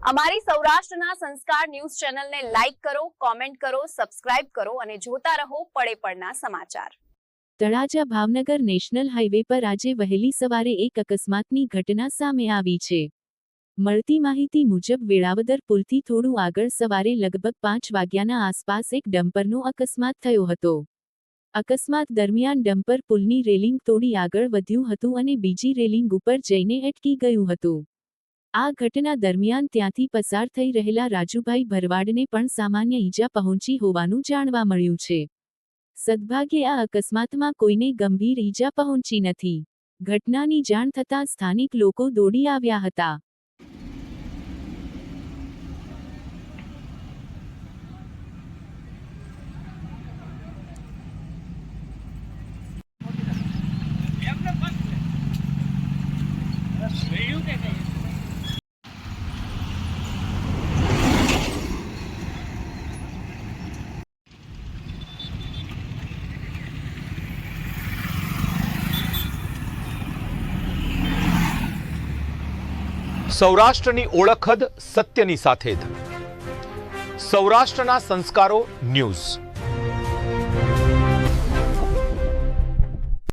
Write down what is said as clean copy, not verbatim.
અમારી સૌરાષ્ટ્રના સંસ્કાર ન્યૂઝ ચેનલને લાઈક કરો, કોમેન્ટ કરો, સબસ્ક્રાઇબ કરો અને જોતા રહો પળે પળના સમાચાર। તળાજા ભાવનગર નેશનલ હાઈવે પર આજે વહેલી સવારે એક અકસ્માતની ઘટના સામે આવી છે। મળતી માહિતી મુજબ વેળાવદર પુલથી થોડું આગળ સવારે લગભગ 5 વાગ્યાના આસપાસ એક ડમ્પરનો અકસ્માત થયો હતો। અકસ્માત દરમિયાન ડમ્પર પુલની રેલિંગ તોડી આગળ વધ્યું હતું અને બીજી રેલિંગ ઉપર જઈને અટકી ગયું હતું। આ ઘટના દરમિયાન ત્યાંથી પસાર થઈ રહેલા રાજુભાઈ ભરવાડને પણ સામાન્ય ઈજા પહોંચી હોવાનું જાણવા મળ્યું છે। સદભાગ્યે આ અકસ્માતમાં કોઈને ગંભીર ઈજા પહોંચી નથી। ઘટનાની જાણ થતાં સ્થાનિક લોકો દોડી આવ્યા હતા। સૌરાષ્ટ્રની ઓળખ જ સત્યની સાથે જ। સૌરાષ્ટ્રના સંસ્કારો ન્યૂઝ।